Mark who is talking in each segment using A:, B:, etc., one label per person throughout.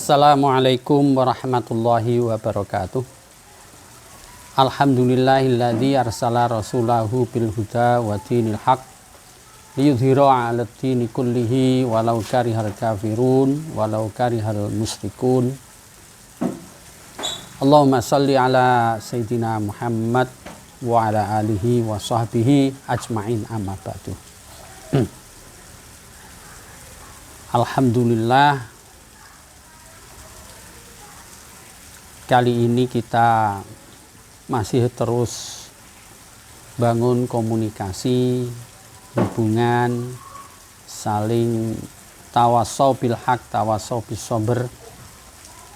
A: Assalamualaikum warahmatullahi wabarakatuh. Alhamdulillahilladzi arsala rasulahu bil huda wa dinil haq liyudhhira 'alad dini kullihi walau karihal kafirun walau karihal musyrikun. Allahumma shalli ala sayyidina Muhammad wa ala alihi wa sahbihi ajma'in, amma ba'du. Alhamdulillah, kali ini kita masih terus bangun komunikasi, hubungan, saling tawasau bil haq, tawasau bis sabr,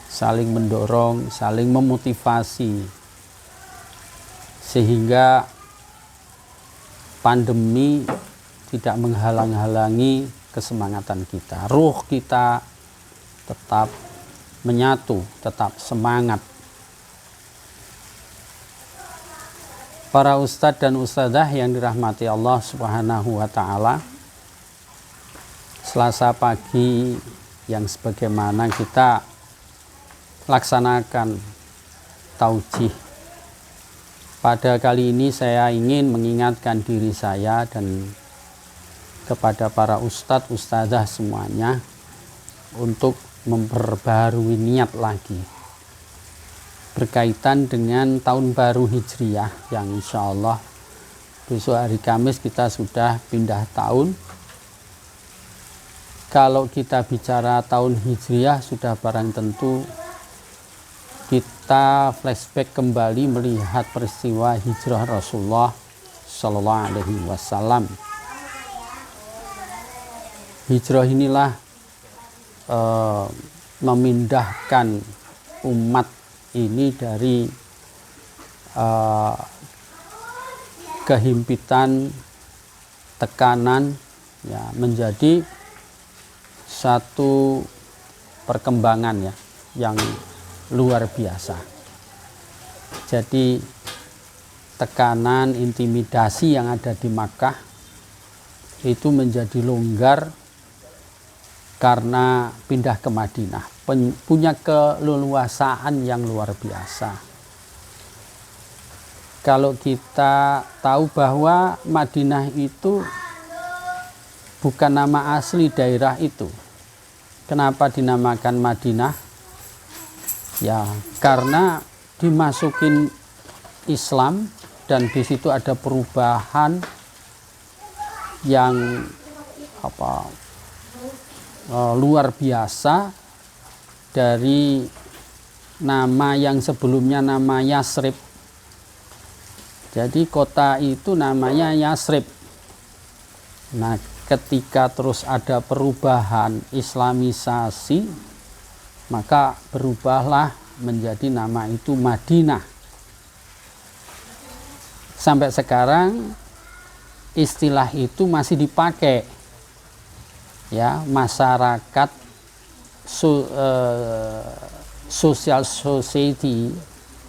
A: saling mendorong, saling memotivasi, sehingga pandemi tidak menghalang-halangi kesemangatan kita. Ruh kita tetap menyatu, tetap semangat. Para ustadz dan ustadzah yang dirahmati Allah Subhanahu wa ta'ala, Selasa pagi yang sebagaimana kita laksanakan taujih, pada kali ini saya ingin mengingatkan diri saya dan kepada para ustadz ustadzah semuanya untuk memperbarui niat lagi berkaitan dengan tahun baru Hijriyah yang insya Allah besok hari Kamis kita sudah pindah tahun. Kalau kita bicara tahun Hijriyah, sudah barang tentu kita flashback kembali melihat peristiwa hijrah Rasulullah Shallallahu Alaihi Wasallam. Hijrah inilah memindahkan umat ini dari kehimpitan, tekanan, ya, menjadi satu perkembangan, ya, yang luar biasa. Jadi tekanan, intimidasi yang ada di Makkah itu menjadi longgar karena pindah ke Madinah, punya keleluasaan yang luar biasa. Kalau kita tahu bahwa Madinah itu bukan nama asli daerah itu. Kenapa dinamakan Madinah? Ya, karena dimasukin Islam dan di situ ada perubahan yang luar biasa dari nama yang sebelumnya nama Yasrib. Jadi kota itu namanya Yasrib. Nah, ketika terus ada perubahan islamisasi, maka berubahlah menjadi nama itu Madinah. Sampai sekarang istilah itu masih dipakai, ya, masyarakat social society,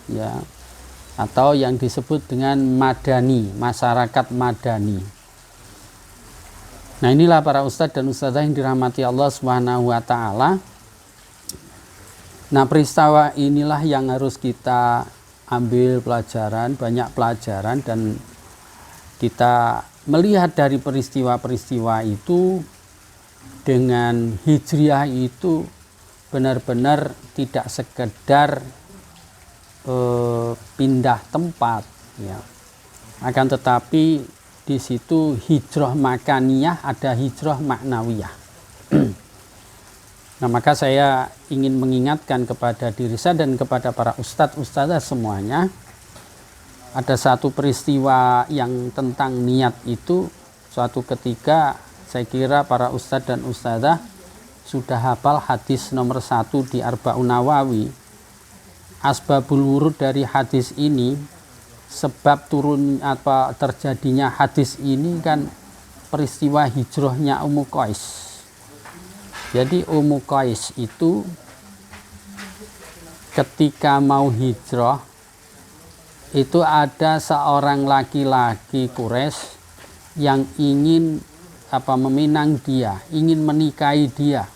A: ya, atau yang disebut dengan madani, masyarakat madani. Nah, inilah para ustadz dan ustadzah yang dirahmati Allah Subhanahu wa ta'ala. Nah, peristiwa inilah yang harus kita ambil pelajaran, banyak pelajaran, dan kita melihat dari peristiwa-peristiwa itu, dengan hijriyah itu benar-benar tidak sekedar pindah tempat, ya, akan tetapi di situ hijrah makaniyah, ada hijrah maknawiyah. Nah, maka saya ingin mengingatkan kepada diri saya dan kepada para ustadz ustadzah semuanya, ada satu peristiwa yang tentang niat itu. Suatu ketika saya kira para ustadz dan ustadzah sudah hafal hadis nomor 1 di Arba'un Nawawi. Asbabul wurud dari hadis ini, sebab turun terjadinya hadis ini kan peristiwa hijrahnya Ummu Qais. Jadi Ummu Qais itu ketika mau hijrah itu ada seorang laki-laki Quraisy yang ingin meminang dia, ingin menikahi dia.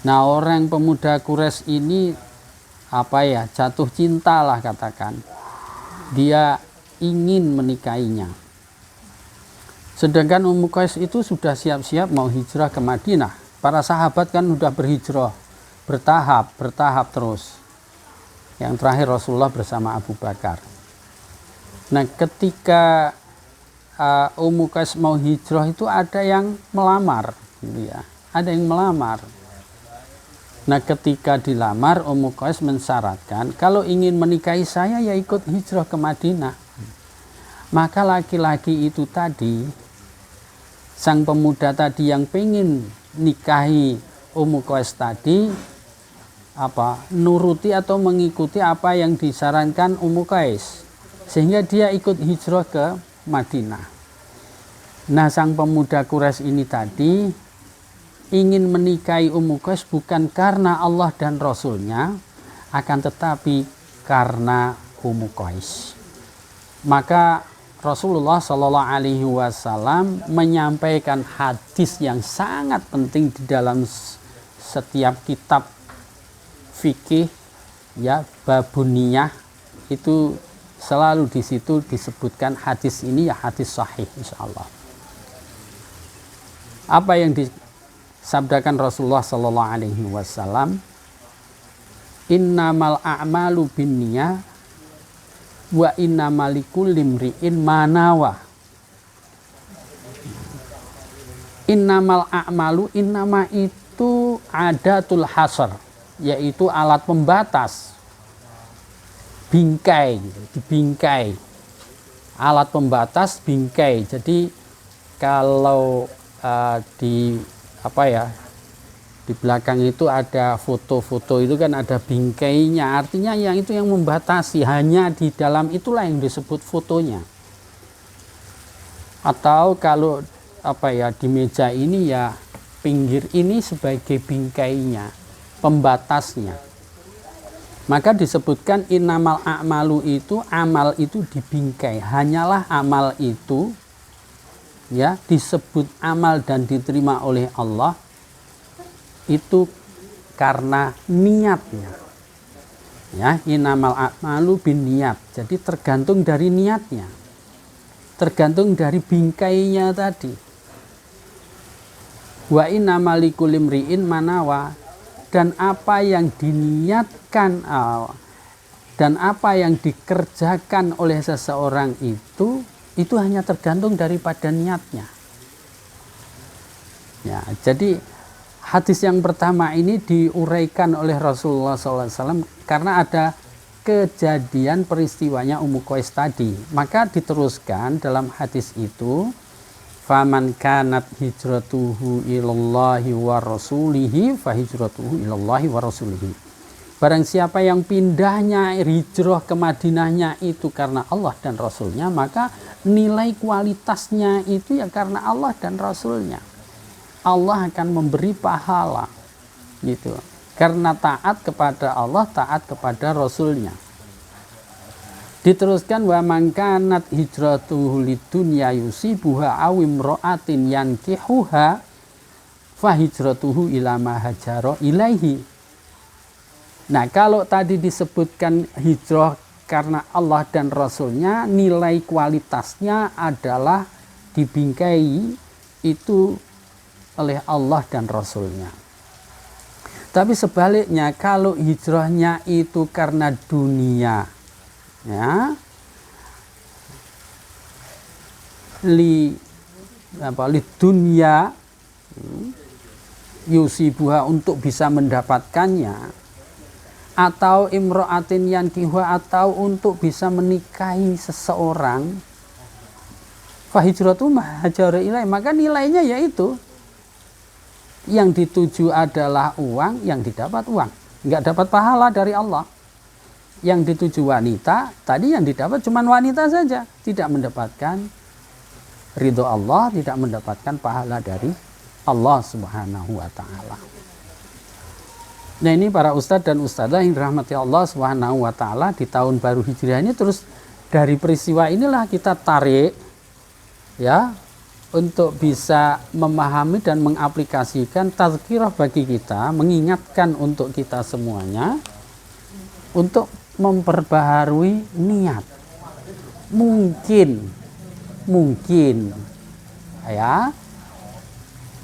A: Nah, orang pemuda Quraisy ini jatuh cinta lah katakan. Dia ingin menikahinya. Sedangkan Ummu Qais itu sudah siap-siap mau hijrah ke Madinah. Para sahabat kan sudah berhijrah bertahap terus. Yang terakhir Rasulullah bersama Abu Bakar. Nah, ketika Ummu Qais mau hijrah itu ada yang melamar, gitu ya. Ada yang melamar. Nah, ketika dilamar, Ummu Qais mensyaratkan kalau ingin menikahi saya ya ikut hijrah ke Madinah. Maka laki-laki itu tadi, sang pemuda tadi yang pengen nikahi Ummu Qais tadi, nuruti atau mengikuti apa yang disarankan Ummu Qais, sehingga dia ikut hijrah ke Madinah. Nah, sang pemuda Quraisy ini tadi ingin menikahi Ummu Qais bukan karena Allah dan Rasulnya, akan tetapi karena Ummu Qais. Maka Rasulullah Shallallahu Alaihi Wasallam menyampaikan hadis yang sangat penting di dalam setiap kitab fikih, ya, babuniyah itu selalu di situ disebutkan hadis ini, ya, hadis sahih insyaallah. Apa yang sabdakan Rasulullah Sallallahu Alaihi Wasallam, innamal a'malu binniyah wa innamal likulli imri'in ma nawa. Innamal a'malu, innama itu adatul hasar, yaitu alat pembatas, bingkai, dibingkai, alat pembatas bingkai. Jadi kalau di belakang itu ada foto-foto itu kan ada bingkainya, artinya yang itu yang membatasi, hanya di dalam itulah yang disebut fotonya. Atau kalau di meja ini ya pinggir ini sebagai bingkainya, pembatasnya. Maka disebutkan innamal a'malu itu, amal itu dibingkai, hanyalah amal itu, ya, disebut amal dan diterima oleh Allah itu karena niatnya, ya. Innamal a'malu binniyat, jadi tergantung dari niatnya, tergantung dari bingkainya tadi. Wa innamal likulli imri'in ma nawa, dan apa yang diniatkan dan apa yang dikerjakan oleh seseorang itu hanya tergantung daripada niatnya. Ya, jadi hadis yang pertama ini diuraikan oleh Rasulullah SAW karena ada kejadian peristiwanya Ummu Qais tadi. Maka diteruskan dalam hadis itu, faman kanat hijratuhu ilallahi wa rasulihi fa hijratuhu ilallahi wa rasulihi. Barang siapa yang pindahnya hijrah ke Madinahnya itu karena Allah dan Rasulnya, maka nilai kualitasnya itu ya karena Allah dan Rasulnya. Allah akan memberi pahala, gitu. Karena taat kepada Allah, taat kepada Rasulnya. Diteruskan, wa man kanat hijratuhu lidunya yusibuha aw imra'atin yankihuha fa hijratuhu ila ma hajara ilaihi. Nah, kalau tadi disebutkan hijrah karena Allah dan Rasulnya, nilai kualitasnya adalah dibingkai itu oleh Allah dan Rasulnya. Tapi sebaliknya, kalau hijrahnya itu karena dunia, ya, li dunia, yusibuha, untuk bisa mendapatkannya, atau imro'atin yankihuha, atau untuk bisa menikahi seseorang, fahijratu mahajara ilaih, maka nilainya yaitu yang dituju adalah uang, yang didapat uang, nggak dapat pahala dari Allah. Yang dituju wanita, tadi yang didapat cuma wanita saja, tidak mendapatkan ridho Allah, tidak mendapatkan pahala dari Allah Subhanahu wa Ta'ala. Nah, ini para ustadz dan ustadzah yang dirahmati Allah Subhanahu wa Ta'ala, di tahun baru Hijriah ini terus dari peristiwa inilah kita tarik, ya, untuk bisa memahami dan mengaplikasikan tazkirah bagi kita, mengingatkan untuk kita semuanya untuk memperbaharui niat. Mungkin ya,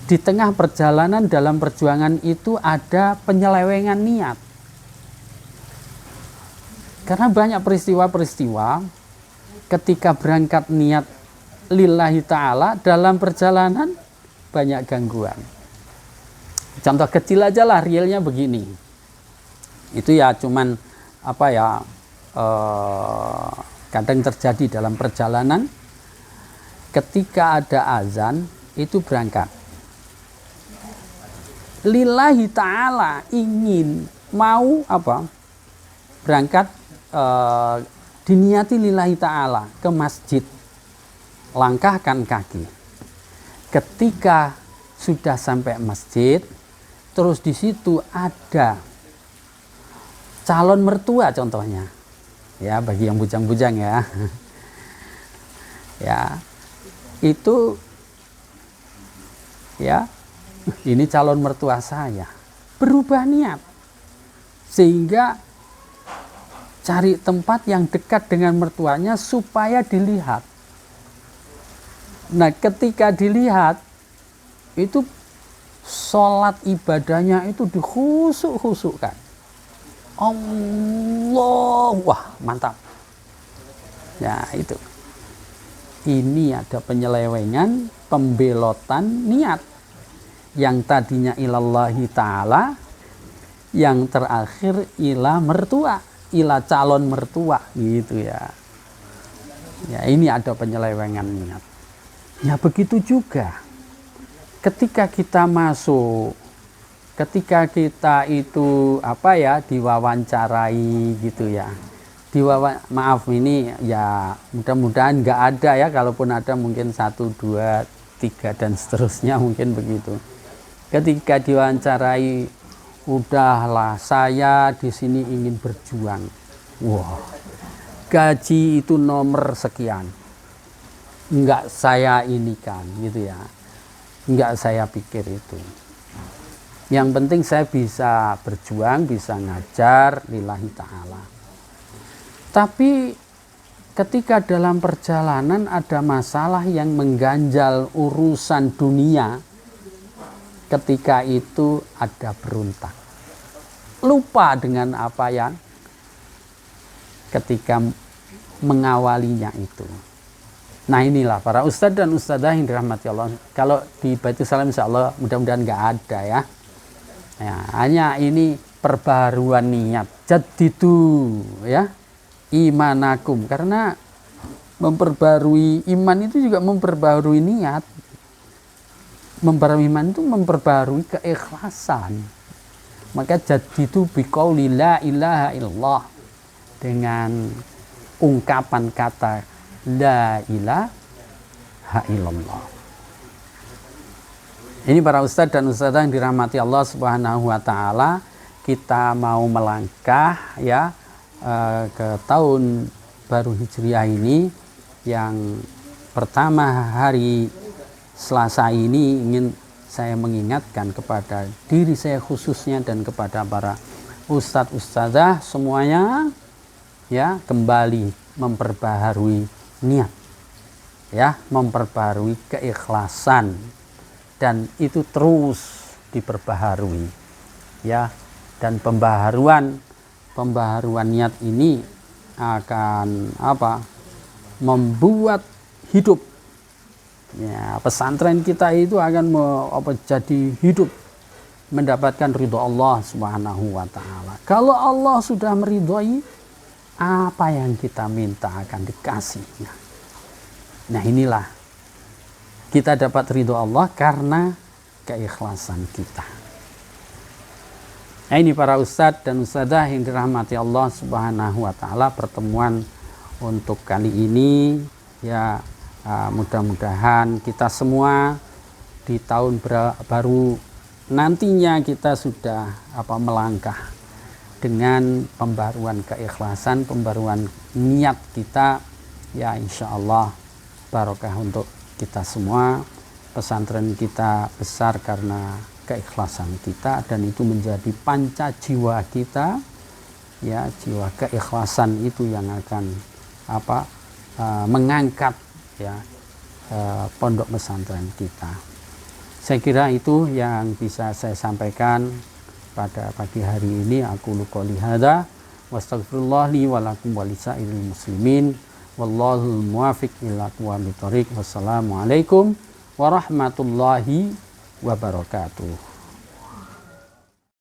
A: di tengah perjalanan dalam perjuangan itu ada penyelewengan niat. Karena banyak peristiwa-peristiwa ketika berangkat niat lillahi ta'ala, dalam perjalanan banyak gangguan. Contoh kecil aja lah, realnya begini. Itu ya cuman apa ya, kadang terjadi dalam perjalanan ketika ada azan itu berangkat lillahi ta'ala, ingin mau apa, berangkat diniati lillahi ta'ala ke masjid, langkahkan kaki. Ketika sudah sampai masjid, terus di situ ada calon mertua contohnya, ya bagi yang bujang-bujang ya, ya itu ya, ini calon mertua saya, berubah niat sehingga cari tempat yang dekat dengan mertuanya supaya dilihat. Nah, ketika dilihat itu sholat ibadahnya itu dikhusyuk-khusyukkan. Allah, wah mantap. Ya itu. Ini ada penyelewengan, pembelotan niat. Yang tadinya ilallahi ta'ala, yang terakhir ila mertua, ila calon mertua gitu ya. Ya ini ada penyelewengan niat. Ya begitu juga ketika kita masuk, ketika kita itu apa ya, diwawancarai gitu ya. Maaf ini ya, mudah-mudahan nggak ada ya, kalaupun ada mungkin 1, 2, 3 dan seterusnya mungkin begitu. Ketika diwawancarai, udahlah saya di sini ingin berjuang. Wah, gaji itu nomor sekian. Enggak saya ini kan gitu ya. Enggak saya pikir itu. Yang penting saya bisa berjuang, bisa ngajar lillahi ta'ala. Tapi ketika dalam perjalanan ada masalah yang mengganjal urusan dunia, ketika itu ada berontak. Lupa dengan apa yang ketika mengawalinya itu. Nah inilah para ustadz dan ustadzah yang dirahmati Allah. Kalau di Baitul Salam insya Allah mudah-mudahan nggak ada ya. Ya, hanya ini perbaharuan niat. Jadidu ya imanakum, karena memperbarui iman itu juga memperbarui niat. Memperbarui iman itu memperbarui keikhlasan. Maka jadidu biqauli la ilaha illallah, dengan ungkapan kata la ilaha illallah. Ini para ustadz dan ustadzah yang dirahmati Allah Subhanahu wa taala, kita mau melangkah ya ke tahun baru Hijriah ini, yang pertama hari Selasa ini ingin saya mengingatkan kepada diri saya khususnya dan kepada para ustadz ustadzah semuanya ya, kembali memperbaharui niat ya, memperbaharui keikhlasan, dan itu terus diperbaharui ya. Dan pembaharuan niat ini akan apa, membuat hidup ya, pesantren kita itu akan jadi hidup, mendapatkan ridho Allah Subhanahu wa taala. Kalau Allah sudah meridhoi, apa yang kita minta akan dikasihnya. Nah inilah kita dapat ridho Allah karena keikhlasan kita. Nah ini para ustadz dan ustadzah yang dirahmati Allah Subhanahu wa taala, pertemuan untuk kali ini ya, mudah-mudahan kita semua di tahun baru nantinya kita sudah melangkah dengan pembaruan keikhlasan, pembaruan niat kita ya, insya Allah barokah untuk kita semua. pesantren kita besar karena keikhlasan kita, dan itu menjadi panca jiwa kita, ya, jiwa keikhlasan itu yang akan mengangkat, ya, pondok pesantren kita. Saya kira itu yang bisa saya sampaikan pada pagi hari ini. Aku qouli hadza wastaghfirullah li wa lakum wa lisairil muslimin wallahul muwaffiq ila aqwamit thoriq. Wassalamualaikum warahmatullahi wabarakatuh.